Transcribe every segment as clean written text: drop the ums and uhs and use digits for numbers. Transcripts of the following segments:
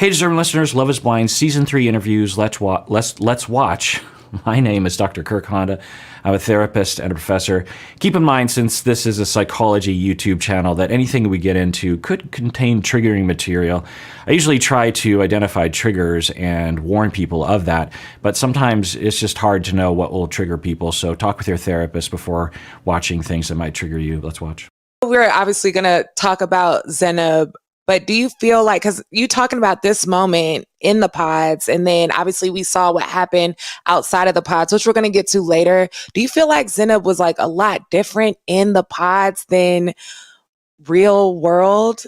Hey, deserving listeners, Love is Blind, Season 3 interviews. Let's watch. My name is Dr. Kirk Honda. I'm a therapist and a professor. Keep in mind, since this is a psychology YouTube channel, that anything we get into could contain triggering material. I usually try to identify triggers and warn people of that, but sometimes it's just hard to know what will trigger people. So talk with your therapist before watching things that might trigger you. Let's watch. We're obviously going to talk about Zenab, but do you feel like, because you talking about this moment in the pods, and then obviously we saw what happened outside of the pods, which we're going to get to later. Do you feel like Zenab was like a lot different in the pods than real world?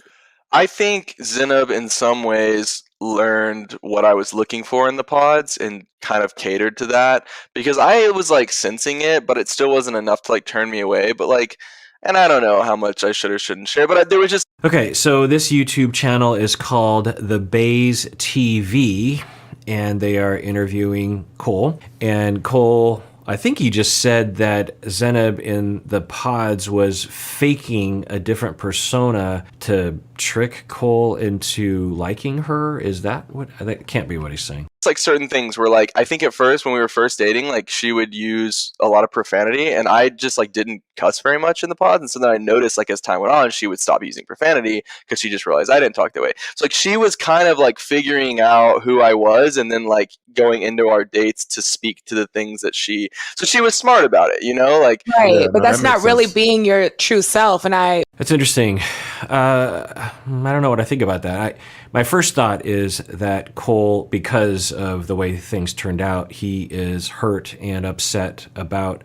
I think Zenab in some ways learned what I was looking for in the pods and kind of catered to that, because I was like sensing it, but it still wasn't enough to like turn me away. But like, and I don't know how much I should or shouldn't share, but there was just... Okay, so this YouTube channel is called The Bays TV, and they are interviewing Cole. And Cole, I think he just said that Zenab in the pods was faking a different persona to trick Cole into liking her. Is that what? That can't be what he's saying. It's like certain things where like, I think at first when we were first dating, like she would use a lot of profanity and I just like didn't cuss very much in the pods. And so then I noticed like as time went on, she would stop using profanity because she just realized I didn't talk that way. So like she was kind of like figuring out who I was and then like going into our dates to speak to the things that she was smart about it, you know, like. Right. Yeah, but that's not really being your true self. And That's interesting. I don't know what I think about that. My first thought is that Cole, because of the way things turned out, he is hurt and upset about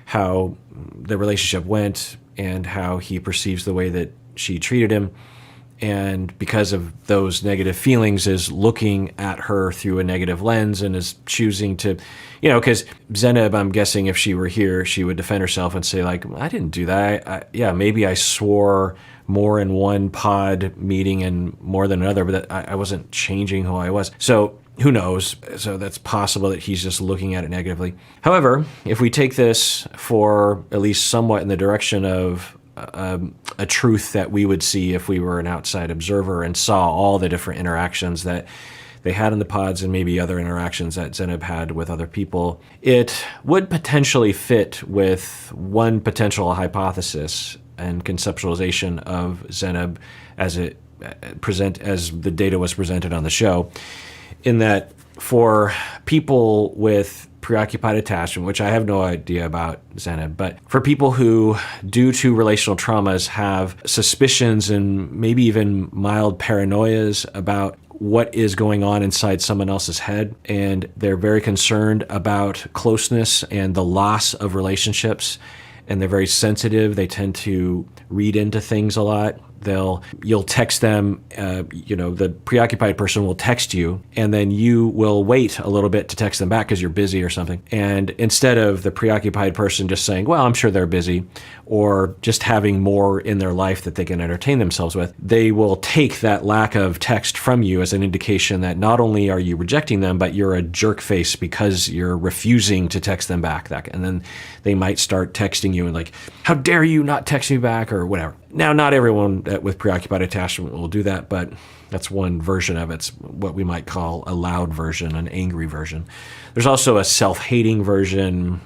how the relationship went and how he perceives the way that she treated him. And because of those negative feelings is looking at her through a negative lens and is choosing to, because Zenab, I'm guessing if she were here, she would defend herself and say like, I didn't do that. Maybe I swore more in one pod meeting and more than another, but I wasn't changing who I was. So who knows? So that's possible that he's just looking at it negatively. However, if we take this for at least somewhat in the direction of a truth that we would see if we were an outside observer and saw all the different interactions that they had in the pods and maybe other interactions that Zenab had with other people, it would potentially fit with one potential hypothesis and conceptualization of Zenab as the data was presented on the show, in that for people with preoccupied attachment, which I have no idea about Zenab, but for people who, due to relational traumas, have suspicions and maybe even mild paranoias about what is going on inside someone else's head, and they're very concerned about closeness and the loss of relationships, and they're very sensitive. They tend to read into things a lot. You'll text them, the preoccupied person will text you, and then you will wait a little bit to text them back because you're busy or something. And instead of the preoccupied person just saying, well, I'm sure they're busy, or just having more in their life that they can entertain themselves with, they will take that lack of text from you as an indication that not only are you rejecting them, but you're a jerk face because you're refusing to text them back. And then they might start texting you and like, how dare you not text me back or whatever. Now, not everyone with preoccupied attachment will do that, but that's one version of it. It's what we might call a loud version, an angry version. There's also a self-hating version.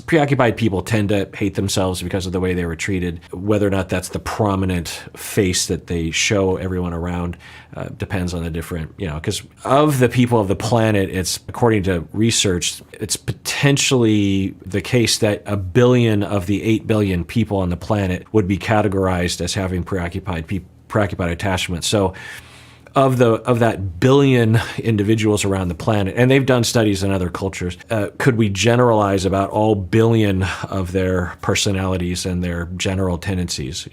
Preoccupied people tend to hate themselves because of the way they were treated. Whether or not that's the prominent face that they show everyone around depends on the different, because of the people of the planet, it's, according to research, it's potentially the case that 1 billion of the 8 billion people on the planet would be categorized as having preoccupied attachment. So of that billion individuals around the planet, and they've done studies in other cultures, could we generalize about all billion of their personalities and their general tendencies?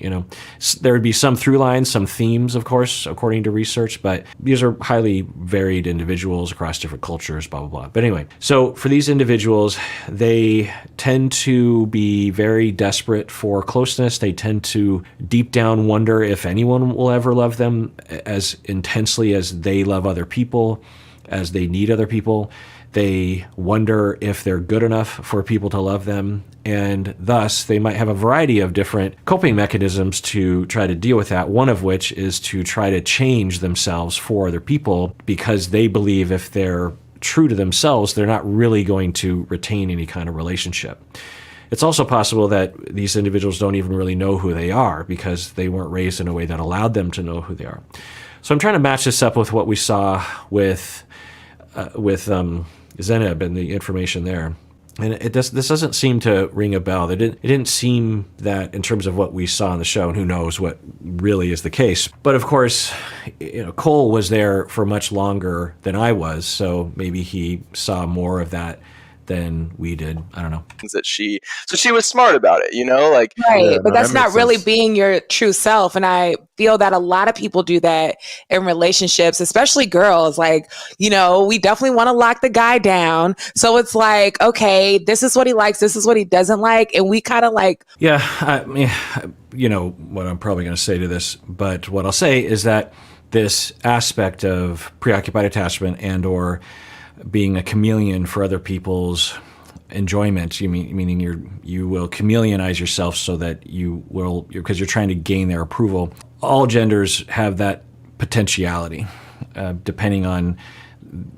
There would be some through lines, some themes, of course, according to research, but these are highly varied individuals across different cultures, blah, blah, blah. But anyway, so for these individuals, they tend to be very desperate for closeness. They tend to deep down wonder if anyone will ever love them as intensely as they love other people, as they need other people. They wonder if they're good enough for people to love them. And thus, they might have a variety of different coping mechanisms to try to deal with that, one of which is to try to change themselves for other people because they believe if they're true to themselves, they're not really going to retain any kind of relationship. It's also possible that these individuals don't even really know who they are because they weren't raised in a way that allowed them to know who they are. So I'm trying to match this up with what we saw with Zeneb and the information there. And this doesn't seem to ring a bell. It didn't seem that in terms of what we saw on the show, and who knows what really is the case. But of course, Cole was there for much longer than I was, so maybe he saw more of that than we did. I don't know. That she was smart about it, like right. Yeah, But that's that not makes really sense. being your true self. And I feel that a lot of people do that in relationships, especially girls. Like, we definitely want to lock the guy down. So it's like, okay, this is what he likes. This is what he doesn't like. And we kind of like, Yeah, I mean, what I'm probably going to say to this, but what I'll say is that this aspect of preoccupied attachment and or being a chameleon for other people's enjoyment, meaning you will chameleonize yourself so that because you're trying to gain their approval. All genders have that potentiality, depending on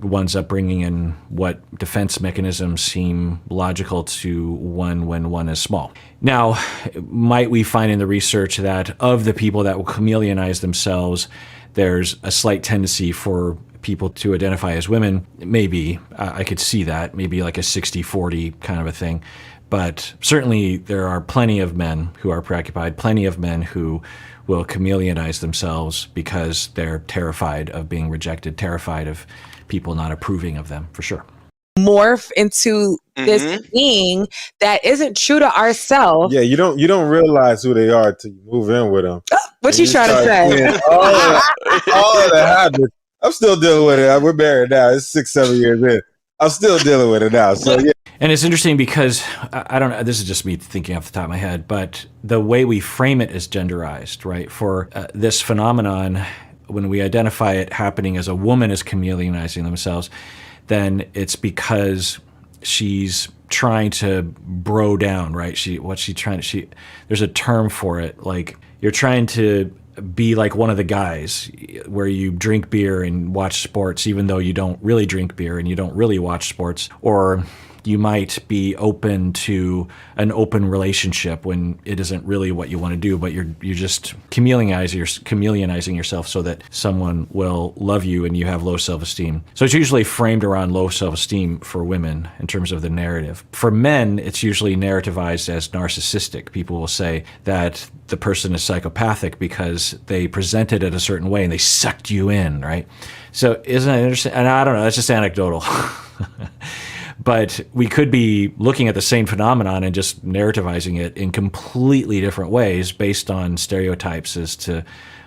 one's upbringing and what defense mechanisms seem logical to one when one is small. Now, might we find in the research that of the people that will chameleonize themselves, there's a slight tendency for people to identify as women? Maybe. I could see that. Maybe like a 60-40 kind of a thing. But certainly there are plenty of men who are preoccupied, plenty of men who will chameleonize themselves because they're terrified of being rejected, terrified of people not approving of them, for sure. morph into this being that isn't true to ourselves. Yeah, you don't realize who they are till you move in with them. What you trying to say? All of the habits. I'm still dealing with it. We're married now. It's 6-7 years in. I'm still dealing with it now. So yeah. And it's interesting because I don't know, this is just me thinking off the top of my head, but the way we frame it is genderized, right? For this phenomenon, when we identify it happening as a woman is chameleonizing themselves, then it's because she's trying to bro down, right? There's a term for it. Like you're trying to be like one of the guys where you drink beer and watch sports, even though you don't really drink beer and you don't really watch sports, or you might be open to an open relationship when it isn't really what you want to do, but you're just chameleonizing yourself so that someone will love you and you have low self-esteem. So it's usually framed around low self-esteem for women in terms of the narrative. For men, it's usually narrativized as narcissistic. People will say that the person is psychopathic because they presented it a certain way and they sucked you in, right? So isn't that interesting? And I don't know, that's just anecdotal. But we could be looking at the same phenomenon and just narrativizing it in completely different ways based on stereotypes as to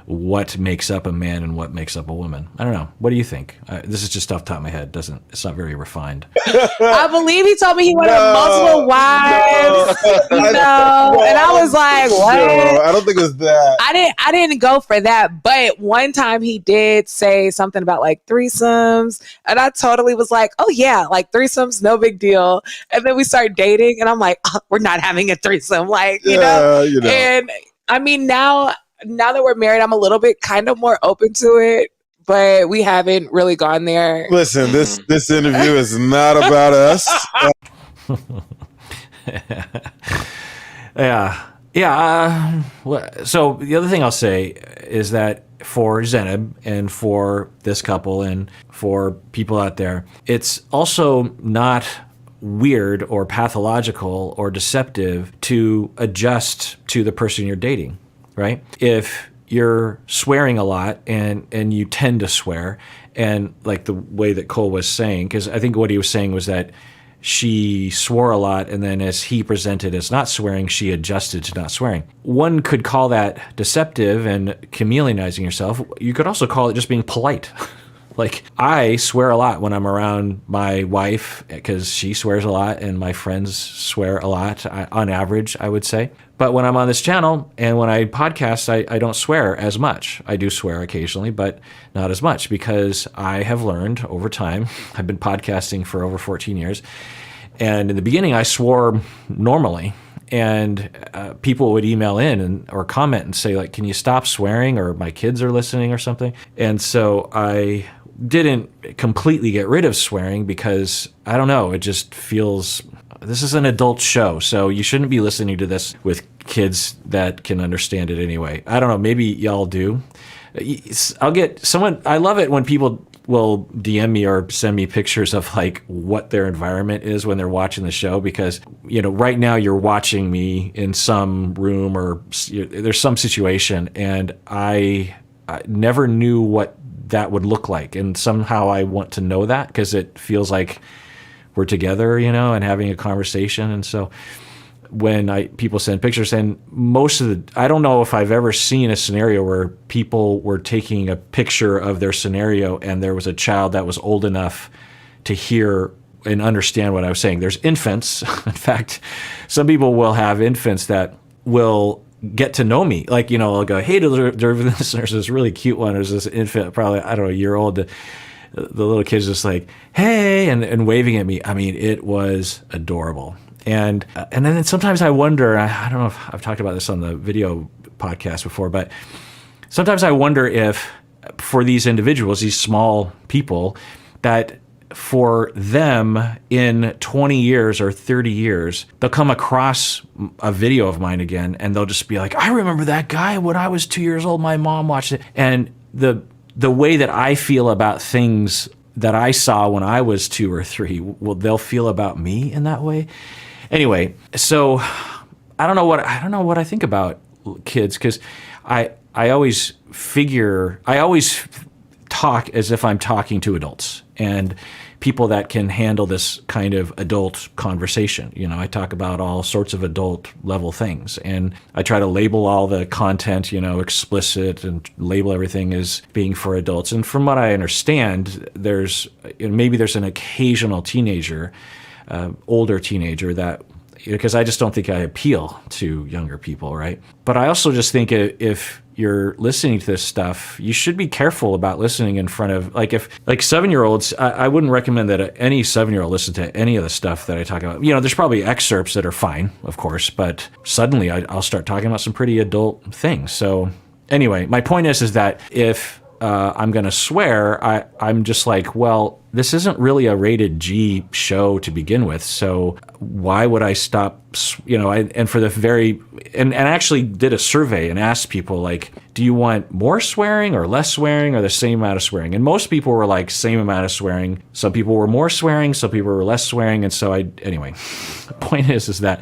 what makes up a man and what makes up a woman. I don't know. What do you think? This is just off the top of my head. It's not very refined. I believe he told me he wanted multiple wives, and I was like, what? No, I don't think it was that. I didn't go for that, but one time he did say something about like threesomes, and I totally was like, oh yeah, like threesomes, no big deal. And then we start dating, and I'm like, oh, we're not having a threesome, like you know. And I mean, now that we're married, I'm a little bit kind of more open to it, but we haven't really gone there. Listen, this interview is not about us. Yeah. So the other thing I'll say is that for Zeneb and for this couple and for people out there, it's also not weird or pathological or deceptive to adjust to the person you're dating, right? If you're swearing a lot and you tend to swear, and like the way that Cole was saying, because I think what he was saying was that she swore a lot, and then as he presented as not swearing, she adjusted to not swearing. One could call that deceptive and chameleonizing yourself. You could also call it just being polite, Like, I swear a lot when I'm around my wife because she swears a lot and my friends swear a lot, on average, I would say. But when I'm on this channel and when I podcast, I don't swear as much. I do swear occasionally, but not as much because I have learned over time. I've been podcasting for over 14 years. And in the beginning, I swore normally. And people would email in or comment and say, like, can you stop swearing, or my kids are listening or something. And so I didn't completely get rid of swearing because, I don't know, it just feels, this is an adult show, so you shouldn't be listening to this with kids that can understand it anyway. I don't know, maybe y'all do. I'll get someone, I love it when people will DM me or send me pictures of like what their environment is when they're watching the show, because, you know, right now you're watching me in some room or there's some situation, and I never knew what that would look like. And somehow I want to know that because it feels like we're together, you know, and having a conversation. And so when people send pictures, and I don't know if I've ever seen a scenario where people were taking a picture of their scenario and there was a child that was old enough to hear and understand what I was saying. There's infants. In fact, some people will have infants that will get to know me. Like, you know, I'll go, hey, to the listeners, this really cute one. There's this infant, probably, I don't know, a year old. The little kid's just like, hey, and waving at me. I mean, it was adorable. And then sometimes I wonder, I don't know if I've talked about this on the video podcast before, but sometimes I wonder if for these individuals, these small people, that for them in 20 years or 30 years, they'll come across a video of mine again and they'll just be like, I remember that guy when I was 2 years old, my mom watched it. And the way that I feel about things that I saw when I was 2 or 3, well, they'll feel about me in that way. Anyway, so I don't know what I think about kids, because I always talk as if I'm talking to adults and people that can handle this kind of adult conversation. You know, I talk about all sorts of adult level things, and I try to label all the content, you know, explicit, and label everything as being for adults. And from what I understand, maybe there's an occasional teenager, older teenager, that, because I just don't think I appeal to younger people, right? But I also just think if you're listening to this stuff, you should be careful about listening in front of, like 7-year-olds, I wouldn't recommend that any 7-year-old listen to any of the stuff that I talk about. You know, there's probably excerpts that are fine, of course, but suddenly I'll start talking about some pretty adult things. So anyway, my point is that if I'm going to swear, I'm just like, well, this isn't really a rated G show to begin with, so why would I stop? You know, and I actually did a survey and asked people, like, do you want more swearing or less swearing or the same amount of swearing? And most people were like, same amount of swearing. Some people were more swearing, some people were less swearing. And so anyway, the point is that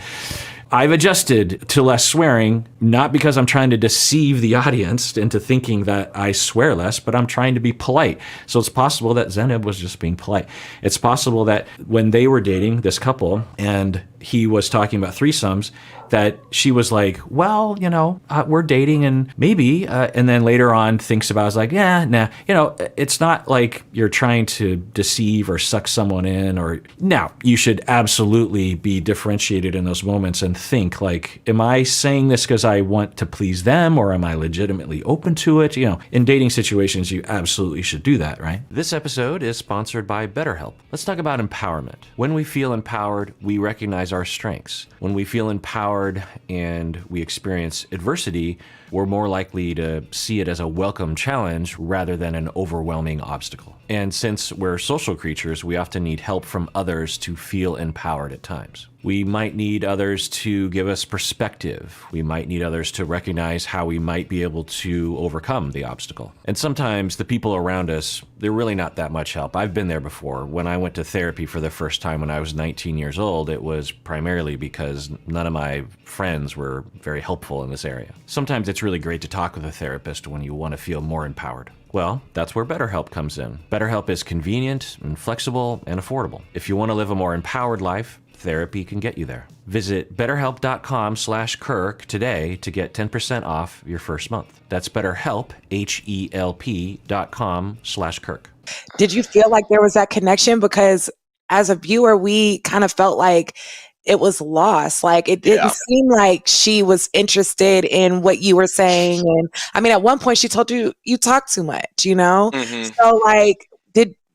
I've adjusted to less swearing, not because I'm trying to deceive the audience into thinking that I swear less, but I'm trying to be polite. So it's possible that Zeneb was just being polite. It's possible that when they were dating, this couple, and he was talking about threesomes, that she was like, well, you know, we're dating and maybe, and then later on thinks about it, was like, yeah, nah, you know, it's not like you're trying to deceive or suck someone in. Or now you should absolutely be differentiated in those moments and think, like, am I saying this because I want to please them, or am I legitimately open to it? You know, in dating situations, you absolutely should do that, right? This episode is sponsored by BetterHelp. Let's talk about empowerment. When we feel empowered, we recognize our strengths. When we feel empowered and we experience adversity, we're more likely to see it as a welcome challenge rather than an overwhelming obstacle. And since we're social creatures, we often need help from others to feel empowered at times. We might need others to give us perspective. We might need others to recognize how we might be able to overcome the obstacle. And sometimes the people around us, they're really not that much help. I've been there before. When I went to therapy for the first time when I was 19 years old, it was primarily because none of my friends were very helpful in this area. Sometimes it's it's really great to talk with a therapist when you want to feel more empowered. Well, that's where BetterHelp comes in. BetterHelp is convenient and flexible and affordable. If you want to live a more empowered life, therapy can get you there. Visit betterhelp.com/Kirk today to get 10% off your first month. That's BetterHelp, HELP.com/Kirk. Did you feel like there was that connection? Because as a viewer, we kind of felt like it was lost. Like it didn't seem like she was interested in what you were saying. And I mean, at one point she told you talk too much, you know? Mm-hmm. So like,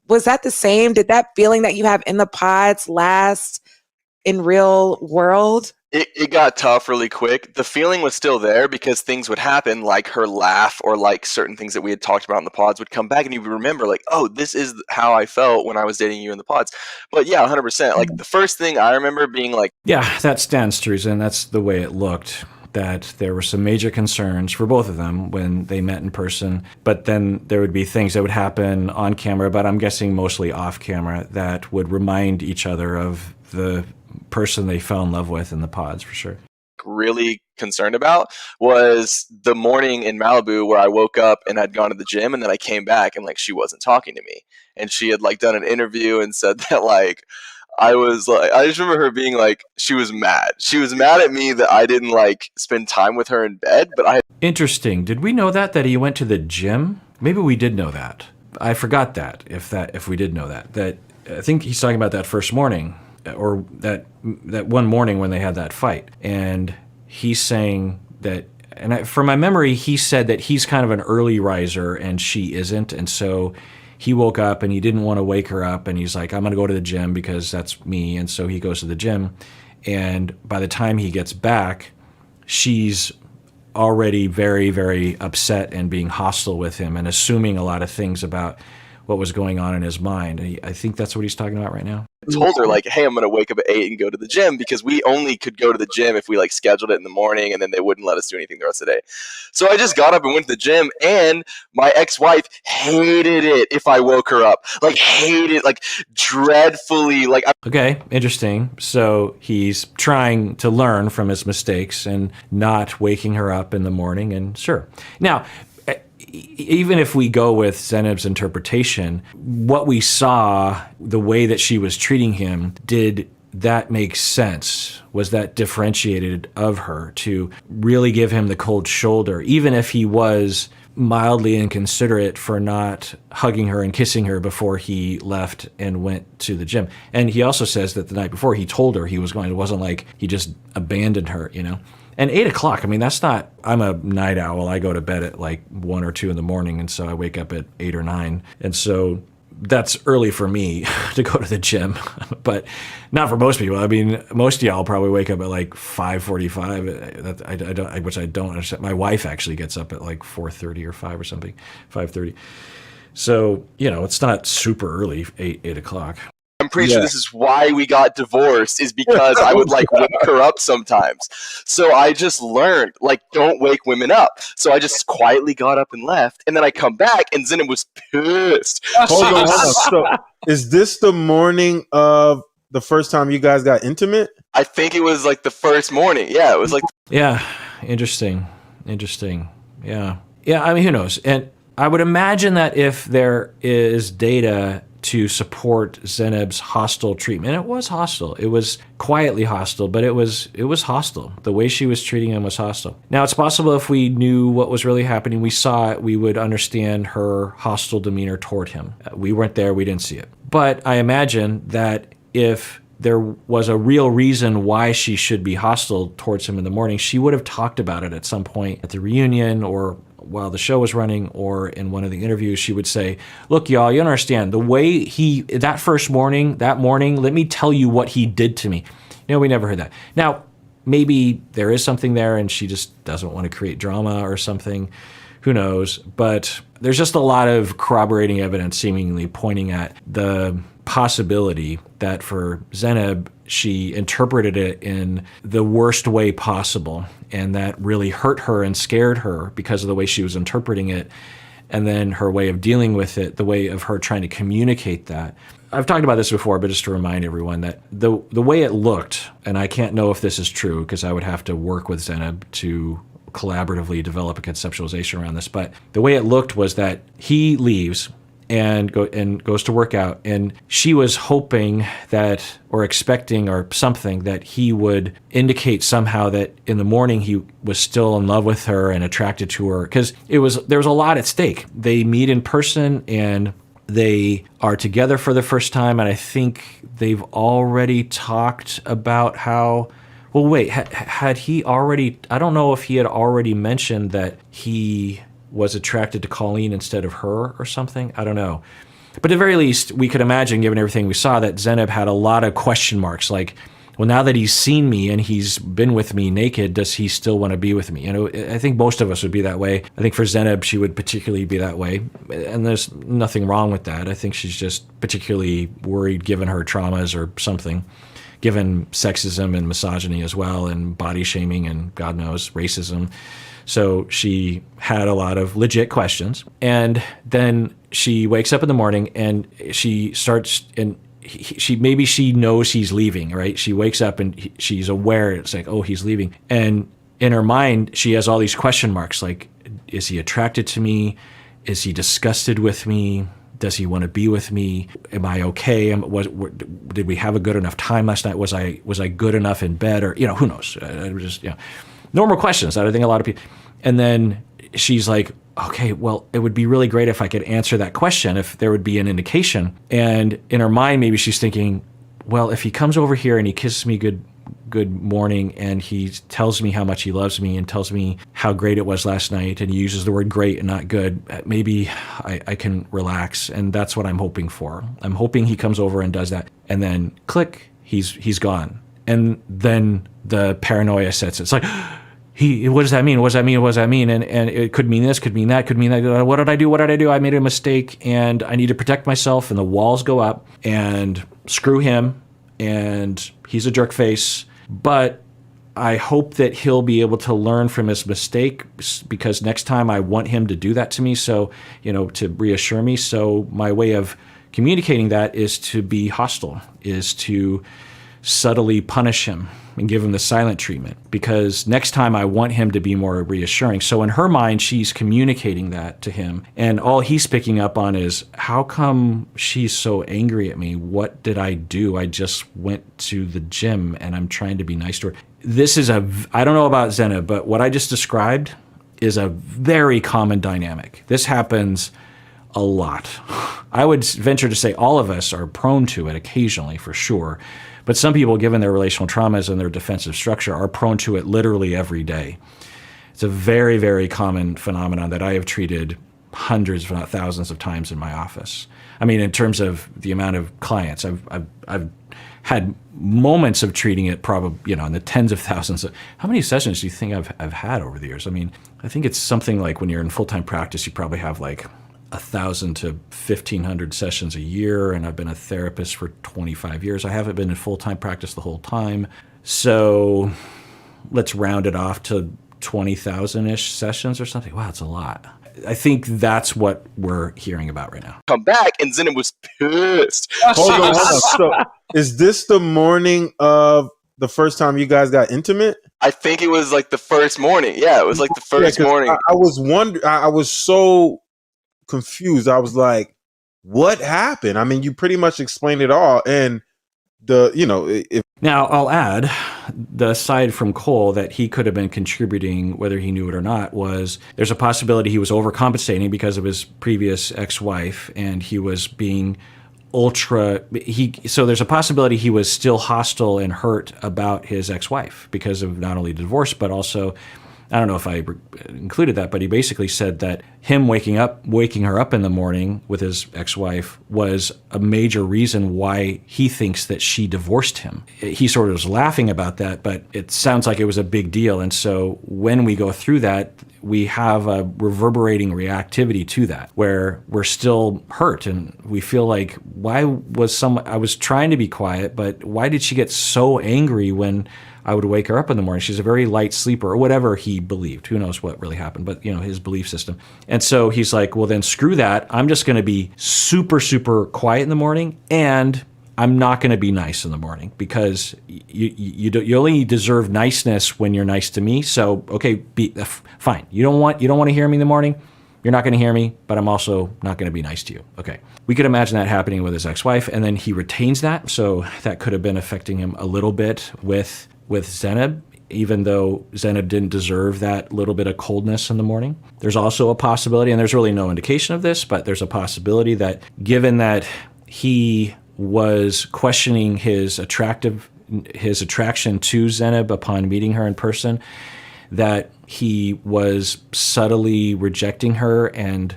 was that the same? Did that feeling that you have in the pods last in real world? It got tough really quick. The feeling was still there because things would happen, like her laugh or like certain things that we had talked about in the pods would come back, and you would remember like, oh, this is how I felt when I was dating you in the pods. But yeah, 100%. Like the first thing I remember being like, yeah, that stands true, and that's the way it looked. That there were some major concerns for both of them when they met in person, but then there would be things that would happen on camera, but I'm guessing mostly off camera, that would remind each other of the person they fell in love with in the pods, for sure. Really concerned about was the morning in Malibu where I woke up and I'd gone to the gym, and then I came back and like she wasn't talking to me, and she had like done an interview and said that like I just remember her being like, she was mad. She was mad at me that I didn't like spend time with her in bed, but I. Interesting. Did we know that he went to the gym? Maybe we did know that. I forgot that if we did know that I think he's talking about that first morning, or that one morning when they had that fight. And he's saying that, and from my memory, he said that he's kind of an early riser and she isn't. And so he woke up and he didn't want to wake her up. And he's like, I'm going to go to the gym because that's me. And so he goes to the gym. And by the time he gets back, she's already very, very upset and being hostile with him and assuming a lot of things about what was going on in his mind. I think that's what he's talking about right now. Told her like, hey, I'm gonna wake up at 8 and go to the gym, because we only could go to the gym if we like scheduled it in the morning, and then they wouldn't let us do anything the rest of the day. So I just got up and went to the gym, and my ex-wife hated it if I woke her up, like hated, like dreadfully, like. Okay, interesting. So he's trying to learn from his mistakes and not waking her up in the morning, and sure. Now, even if we go with Zeneb's interpretation, what we saw, the way that she was treating him, did that make sense? Was that differentiated of her to really give him the cold shoulder, even if he was mildly inconsiderate for not hugging her and kissing her before he left and went to the gym? And he also says that the night before he told her he was going. It wasn't like he just abandoned her, you know? And 8 o'clock, I mean, that's not, I'm a night owl. I go to bed at like 1 or 2 in the morning. And so I wake up at 8 or 9. And so that's early for me to go to the gym, but not for most people. I mean, most of y'all probably wake up at like 5:45, which I don't understand. My wife actually gets up at like 4:30 or 5 or something, 5:30. So, you know, it's not super early, 8 o'clock. I'm pretty sure this is why we got divorced, is because I would like wake her up sometimes. So I just learned, like, don't wake women up. So I just quietly got up and left. And then I come back and Zeneb was pissed. Hold on. So is this the morning of the first time you guys got intimate? I think it was like the first morning. Yeah, it was like. Yeah, interesting. Yeah. I mean, who knows? And I would imagine that if there is data to support Zeneb's hostile treatment. It was hostile. It was quietly hostile, but it was hostile. The way she was treating him was hostile. Now, it's possible if we knew what was really happening, we saw it, we would understand her hostile demeanor toward him. We weren't there, we didn't see it. But I imagine that if there was a real reason why she should be hostile towards him in the morning, she would have talked about it at some point at the reunion or while the show was running or in one of the interviews. She would say, look, y'all, you understand the way that morning, let me tell you what he did to me. No, we never heard that. Now, maybe there is something there and she just doesn't want to create drama or something. Who knows? But there's just a lot of corroborating evidence seemingly pointing at the possibility that for Zeneb, she interpreted it in the worst way possible, and that really hurt her and scared her because of the way she was interpreting it, and then her way of dealing with it, the way of her trying to communicate that. I've talked about this before, but just to remind everyone that the way it looked, and I can't know if this is true because I would have to work with Zeneb to collaboratively develop a conceptualization around this. But the way it looked was that he leaves and goes to work out, and she was hoping that, or expecting or something, that he would indicate somehow that in the morning he was still in love with her and attracted to her, because there was a lot at stake. They meet in person and they are together for the first time, and I think they've already talked about how, well, wait, had he already, I don't know if he had already mentioned that he was attracted to Colleen instead of her or something. I don't know. But at the very least, we could imagine, given everything we saw, that Zeneb had a lot of question marks. Like, well, now that he's seen me and he's been with me naked, does he still want to be with me? You know, I think most of us would be that way. I think for Zeneb, she would particularly be that way. And there's nothing wrong with that. I think she's just particularly worried, given her traumas or something, given sexism and misogyny as well, and body shaming and God knows, racism. So she had a lot of legit questions. And then she wakes up in the morning and she starts, and maybe she knows he's leaving, right? She wakes up and she's aware, it's like, oh, he's leaving. And in her mind, she has all these question marks, like, is he attracted to me? Is he disgusted with me? Does he want to be with me? Am I okay? Did we have a good enough time last night? Was I good enough in bed? Or, who knows? Just, normal questions that I think a lot of people. And then she's like, okay, well, it would be really great if I could answer that question, if there would be an indication. And in her mind, maybe she's thinking, well, if he comes over here and he kisses me good morning and he tells me how much he loves me and tells me how great it was last night, and he uses the word great and not good, maybe I can relax. And that's what I'm hoping for. I'm hoping he comes over and does that. And then click, he's gone. And then the paranoia sets in. It's like, what does that mean? What does that mean? What does that mean? And it could mean this, could mean that, could mean that. What did I do? What did I do? I made a mistake and I need to protect myself. And the walls go up, and screw him. And he's a jerk face. But I hope that he'll be able to learn from his mistake, because next time I want him to do that to me. So, to reassure me. So my way of communicating that is to be hostile, is to subtly punish him and give him the silent treatment, because next time I want him to be more reassuring. So in her mind, she's communicating that to him, and all he's picking up on is, how come she's so angry at me? What did I do? I just went to the gym and I'm trying to be nice to her. This is I don't know about Zeneb, but what I just described is a very common dynamic. This happens a lot. I would venture to say all of us are prone to it occasionally, for sure. But some people, given their relational traumas and their defensive structure, are prone to it literally every day. It's a very, very common phenomenon that I have treated hundreds, if not thousands of times in my office. I mean, in terms of the amount of clients, I've had moments of treating it probably, in the tens of thousands. How many sessions do you think I've had over the years? I mean, I think it's something like, when you're in full-time practice, you probably have like 1,000 to 1,500 sessions a year, and I've been a therapist for 25 years. I haven't been in full-time practice the whole time. So let's round it off to 20,000-ish sessions or something. Wow, it's a lot. I think that's what we're hearing about right now. Come back, and Zeneb was pissed. Hold on. So is this the morning of the first time you guys got intimate? I think it was like the first morning. Yeah, it was like the first morning. I was wondering. I was so confused. I was like, what happened? I mean, you pretty much explained it all. And now I'll add, the aside from Cole that he could have been contributing, whether he knew it or not, was there's a possibility he was overcompensating because of his previous ex-wife, and he was being so there's a possibility he was still hostile and hurt about his ex-wife because of not only divorce, but also, I don't know if I included that, but he basically said that him waking her up in the morning with his ex-wife was a major reason why he thinks that she divorced him. He sort of was laughing about that, but it sounds like it was a big deal. And so when we go through that, we have a reverberating reactivity to that, where we're still hurt and we feel like, I was trying to be quiet, but why did she get so angry when I would wake her up in the morning? She's a very light sleeper, or whatever he believed. Who knows what really happened, but his belief system. And so he's like, well, then screw that. I'm just going to be super, super quiet in the morning, and I'm not going to be nice in the morning because you only deserve niceness when you're nice to me. So okay, fine. You don't want to hear me in the morning. You're not going to hear me, but I'm also not going to be nice to you. Okay. We could imagine that happening with his ex-wife, and then he retains that. So that could have been affecting him a little bit with Zeneb, even though Zeneb didn't deserve that little bit of coldness in the morning. There's also a possibility, and there's really no indication of this, but there's a possibility that given that he was questioning his attraction to Zeneb upon meeting her in person, that he was subtly rejecting her and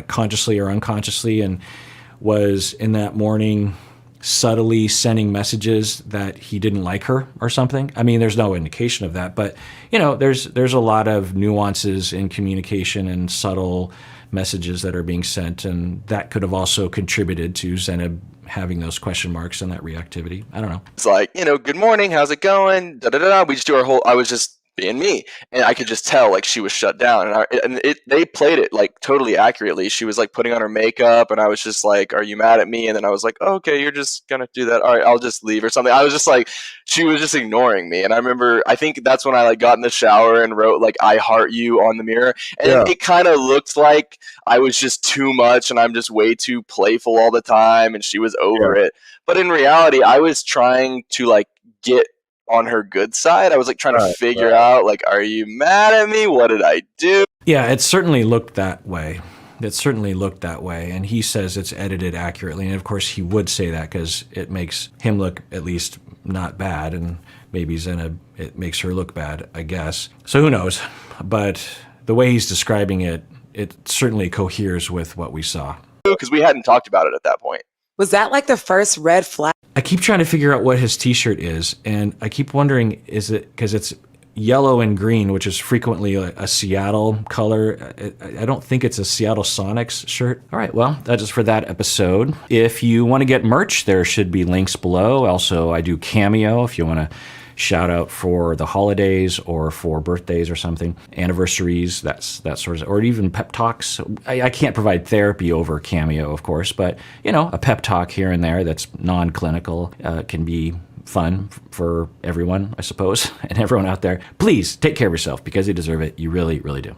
consciously or unconsciously, and was in that morning subtly sending messages that he didn't like her or something. I mean, there's no indication of that, but there's a lot of nuances in communication and subtle messages that are being sent, and that could have also contributed to Zeneb having those question marks and that reactivity. I don't know. It's like, good morning, how's it going? Da da da da. We just do our whole. I was just being me, and I could just tell like she was shut down, and they played it like totally accurately. She was like putting on her makeup, and I was just like, "Are you mad at me?" And then I was like, oh, "Okay, you're just gonna do that. All right, I'll just leave or something." I was just like, she was just ignoring me, and I think that's when I like got in the shower and wrote like "I heart you" on the mirror, and it kind of looked like I was just too much, and I'm just way too playful all the time, and she was over it. But in reality, I was trying to like get on her good side. I was like trying to figure out like, are you mad at me? What did I do? Yeah, it certainly looked that way. And he says it's edited accurately. And of course he would say that because it makes him look at least not bad, and maybe Zeneb, it makes her look bad, I guess. So who knows? But the way he's describing it, it certainly coheres with what we saw. Because we hadn't talked about it at that point. Was that like the first red flag? I keep trying to figure out what his t-shirt is, and I keep wondering, is it because it's yellow and green, which is frequently a Seattle color. I don't think it's a Seattle Sonics shirt. All right, well, that is for that episode. If you want to get merch, there should be links below. Also, I do Cameo if you want to shout out for the holidays or for birthdays or something, anniversaries, that sort of, or even pep talks. I can't provide therapy over Cameo, of course, but a pep talk here and there that's non-clinical can be fun for everyone, I suppose, and everyone out there. Please take care of yourself because you deserve it. You really, really do.